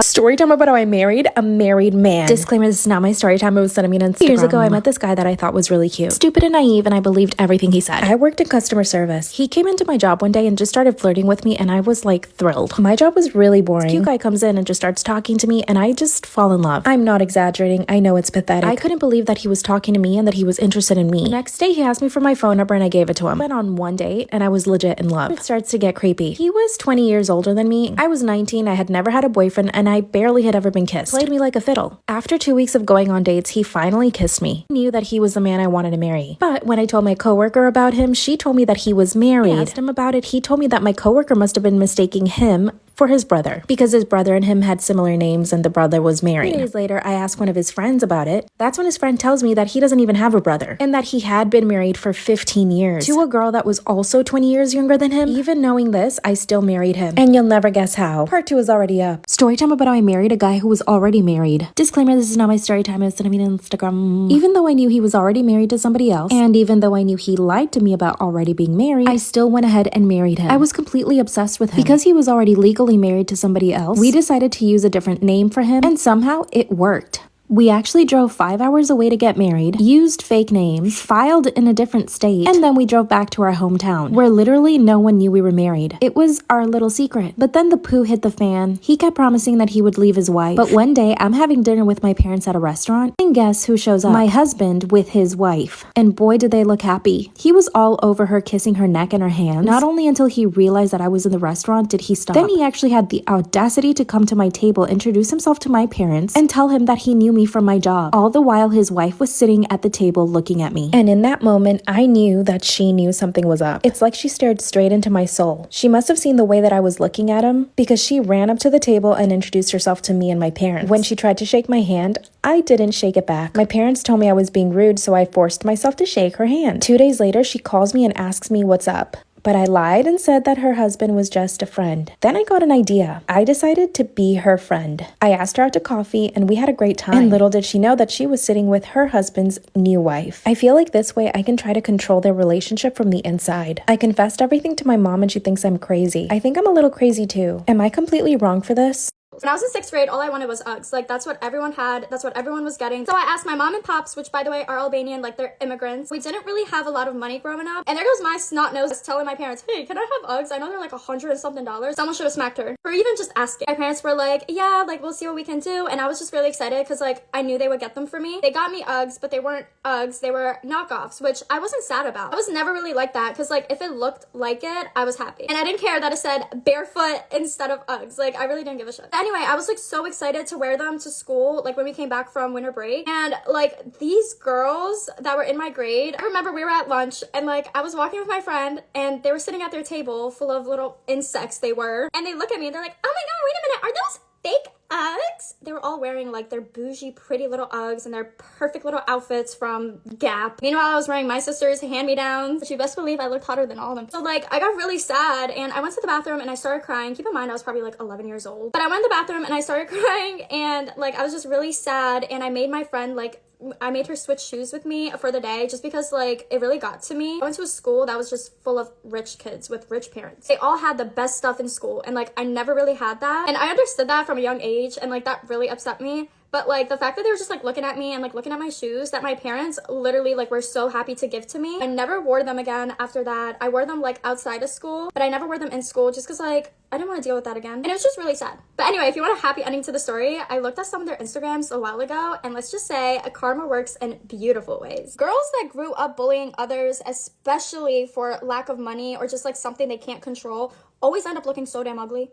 Story time about how I married a married man. Disclaimer, this is not my story time. It was sent to me on Instagram. Years ago, I met this guy that I thought was really cute. Stupid and naive, and I believed everything he said. I worked in customer service. He came into my job one day and just started flirting with me, and I was like thrilled. My job was really boring. This cute guy comes in and just starts talking to me, and I just fall in love. I'm not exaggerating. I know it's pathetic. I couldn't believe that he was talking to me and that he was interested in me. The next day, he asked me for my phone number, and I gave it to him. Went on one date, and I was legit in love. It starts to get creepy. He was 20 years older than me. I was 19. I had never had a boyfriend, and I barely had ever been kissed. Played me like a fiddle. After 2 weeks of going on dates, he finally kissed me. I knew that he was the man I wanted to marry. But when I told my coworker about him, she told me that he was married. I asked him about it. He told me that my coworker must have been mistaking him for his brother because his brother and him had similar names and the brother was married. 2 days later, I asked one of his friends about it. That's when his friend tells me that he doesn't even have a brother and that he had been married for 15 years to a girl that was also 20 years younger than him. Even knowing this, I still married him. And you'll never guess how. Part 2 is already up. Story time about how I married a guy who was already married. Disclaimer, this is not my story time. It's sent me on Instagram. Even though I knew he was already married to somebody else, and even though I knew he lied to me about already being married, I still went ahead and married him. I was completely obsessed with him. Because he was already legally married to somebody else, we decided to use a different name for him, and somehow it worked. We actually drove 5 hours away to get married, used fake names, filed in a different state, and then we drove back to our hometown, where literally no one knew we were married. It was our little secret. But then the poo hit the fan. He kept promising that he would leave his wife. But one day, I'm having dinner with my parents at a restaurant, and guess who shows up? My husband with his wife. And boy, did they look happy. He was all over her, kissing her neck and her hands. Not only until he realized that I was in the restaurant did he stop. Then he actually had the audacity to come to my table, introduce himself to my parents, and tell him that he knew me from my job. All the while, his wife was sitting at the table looking at me. And in that moment, I knew that she knew something was up. It's like she stared straight into my soul. She must have seen the way that I was looking at him because she ran up to the table and introduced herself to me and my parents. When she tried to shake my hand, I didn't shake it back. My parents told me I was being rude, so I forced myself to shake her hand. 2 days later, she calls me and asks me what's up. But I lied and said that her husband was just a friend. Then I got an idea. I decided to be her friend. I asked her out to coffee and we had a great time. And little did she know that she was sitting with her husband's new wife. I feel like this way I can try to control their relationship from the inside. I confessed everything to my mom and she thinks I'm crazy. I think I'm a little crazy too. Am I completely wrong for this? When I was in 6th grade, all I wanted was Uggs. Like, that's what everyone had. That's what everyone was getting. So I asked my mom and pops, which, by the way, are Albanian, like, they're immigrants. We didn't really have a lot of money growing up. And there goes my snot nose telling my parents, hey, can I have Uggs? I know they're like $100 and something. Someone should have smacked her. Or even just asking. My parents were like, yeah, like, we'll see what we can do. And I was just really excited because, like, I knew they would get them for me. They got me Uggs, but they weren't Uggs. They were knockoffs, which I wasn't sad about. I was never really like that because, like, if it looked like it, I was happy. And I didn't care that it said barefoot instead of Uggs. Like, I really didn't give a shit. Anyway, I was, like, so excited to wear them to school, like when we came back from winter break. And like these girls that were in my grade, I remember we were at lunch and like I was walking with my friend and they were sitting at their table full of little insects they were, and they look at me and they're like, oh my god, wait a minute, are those fake Uggs? They were all wearing like their bougie pretty little Uggs and their perfect little outfits from Gap. Meanwhile, I was wearing my sister's hand-me-downs, but you best believe I looked hotter than all of them. So like I got really sad and I went to the bathroom and I started crying. Keep in mind I was probably like 11 years old, but I went to the bathroom and I started crying and like I was just really sad, and I made my friend like I made her switch shoes with me for the day just because like it really got to me. I went to a school that was just full of rich kids with rich parents. They all had the best stuff in school and like I never really had that, and I understood that from a young age, and like that really upset me. But like the fact that they were just like looking at me and like looking at my shoes that my parents literally like were so happy to give to me. I never wore them again after that. I wore them like outside of school, but I never wore them in school just because like I didn't want to deal with that again. And it was just really sad. But anyway, if you want a happy ending to the story, I looked at some of their Instagrams a while ago, and let's just say karma works in beautiful ways. Girls that grew up bullying others, especially for lack of money or just like something they can't control, always end up looking so damn ugly.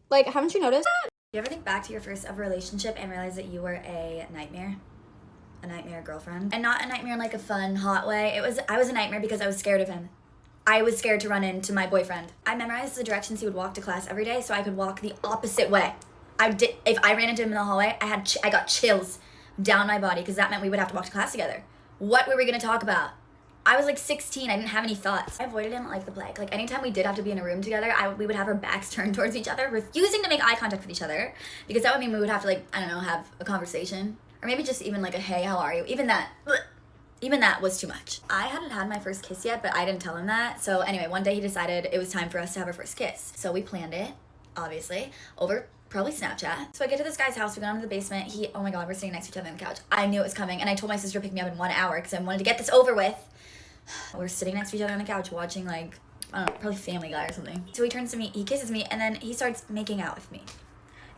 Like, haven't you noticed that? You ever think back to your first ever relationship and realize that you were a nightmare? A nightmare girlfriend? And not a nightmare in like a fun, hot way. I was a nightmare because I was scared of him. I was scared to run into my boyfriend. I memorized the directions he would walk to class every day so I could walk the opposite way. If I ran into him in the hallway, I got chills down my body because that meant we would have to walk to class together. What were we gonna talk about? I was like 16, I didn't have any thoughts. I avoided him like the plague. Like anytime we did have to be in a room together, we would have our backs turned towards each other, refusing to make eye contact with each other, because that would mean we would have to like, I don't know, have a conversation. Or maybe just even like a, hey, how are you? Even that was too much. I hadn't had my first kiss yet, but I didn't tell him that. So anyway, one day he decided it was time for us to have our first kiss. So we planned it, obviously, over Probably Snapchat. So I get to this guy's house, we go down to the basement. Oh my God, we're sitting next to each other on the couch. I knew it was coming, and I told my sister to pick me up in 1 hour because I wanted to get this over with. We're sitting next to each other on the couch watching, like, I don't know, probably Family Guy or something. So he turns to me, he kisses me, and then he starts making out with me.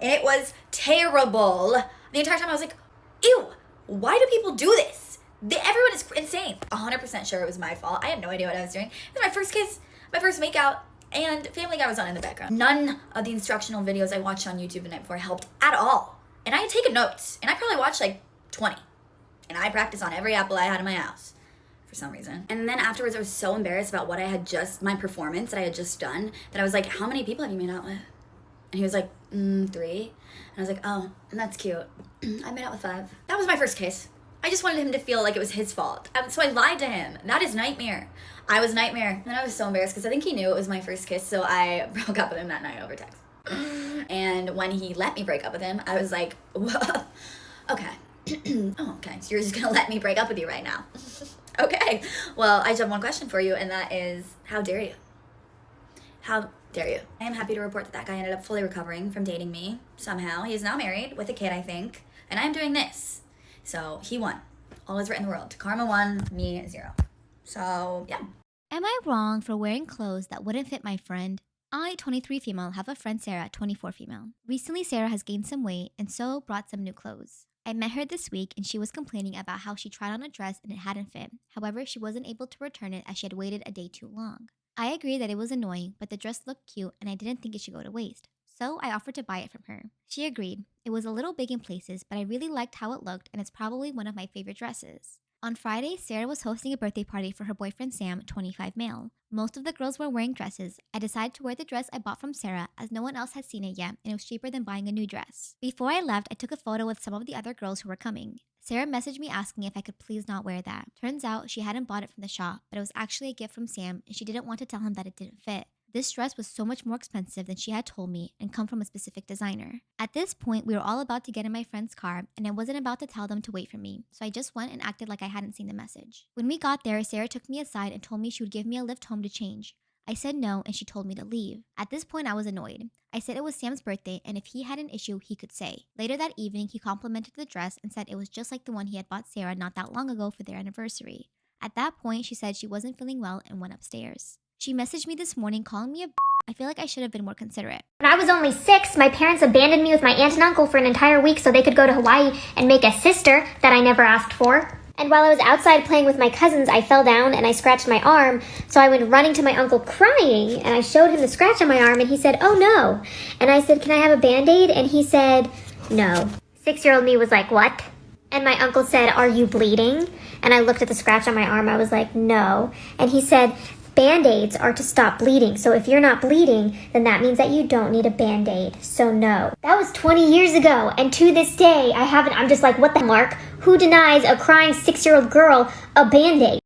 And it was terrible. The entire time I was like, ew, why do people do this? Everyone is insane. 100% sure it was my fault. I had no idea what I was doing. It was my first kiss, my first makeout, and Family Guy was on in the background. None of the instructional videos I watched on YouTube the night before helped at all. And I had taken notes, and I probably watched like 20. And I practiced on every apple I had in my house for some reason. And then afterwards, I was so embarrassed about my performance that I had just done, that I was like, how many people have you made out with? And he was like, 3. And I was like, oh, that's cute. I made out with 5. That was my first kiss. I just wanted him to feel like it was his fault. So I lied to him. That is nightmare. I was nightmare. And I was so embarrassed because I think he knew it was my first kiss, so I broke up with him that night over text. And when he let me break up with him, I was like, whoa, okay. Oh, okay, so you're just gonna let me break up with you right now. Okay, well, I just have one question for you, and that is, how dare you? How dare you? I am happy to report that guy ended up fully recovering from dating me somehow. He is now married with a kid, I think, and I'm doing this. So he won. All is right in the world. Karma won, me 0. So, yeah. Am I wrong for wearing clothes that wouldn't fit my friend? I, 23 female, have a friend Sarah, 24 female. Recently, Sarah has gained some weight and so brought some new clothes. I met her this week and she was complaining about how she tried on a dress and it hadn't fit. However, she wasn't able to return it as she had waited a day too long. I agreed that it was annoying, but the dress looked cute and I didn't think it should go to waste. So I offered to buy it from her. She agreed. It was a little big in places, but I really liked how it looked and it's probably one of my favorite dresses. On Friday, Sarah was hosting a birthday party for her boyfriend Sam, 25 male. Most of the girls were wearing dresses. I decided to wear the dress I bought from Sarah as no one else had seen it yet and it was cheaper than buying a new dress. Before I left, I took a photo with some of the other girls who were coming. Sarah messaged me asking if I could please not wear that. Turns out she hadn't bought it from the shop, but it was actually a gift from Sam and she didn't want to tell him that it didn't fit. This dress was so much more expensive than she had told me and come from a specific designer. At this point, we were all about to get in my friend's car and I wasn't about to tell them to wait for me, so I just went and acted like I hadn't seen the message. When we got there, Sarah took me aside and told me she would give me a lift home to change. I said no and she told me to leave. At this point, I was annoyed. I said it was Sam's birthday and if he had an issue, he could say. Later that evening, he complimented the dress and said it was just like the one he had bought Sarah not that long ago for their anniversary. At that point, she said she wasn't feeling well and went upstairs. She messaged me this morning calling me a I feel like I should have been more considerate. When I was only 6, my parents abandoned me with my aunt and uncle for an entire week so they could go to Hawaii and make a sister that I never asked for. And while I was outside playing with my cousins, I fell down and I scratched my arm. So I went running to my uncle crying and I showed him the scratch on my arm and he said, oh no. And I said, can I have a Band-Aid? And he said, no. 6-year-old me was like, what? And my uncle said, are you bleeding? And I looked at the scratch on my arm. I was like, no. And he said, Band-Aids are to stop bleeding. So if you're not bleeding, then that means that you don't need a Band-Aid. So no. That was 20 years ago. And to this day, I'm just like, what the Mark? Who denies a crying 6-year-old girl a Band-Aid?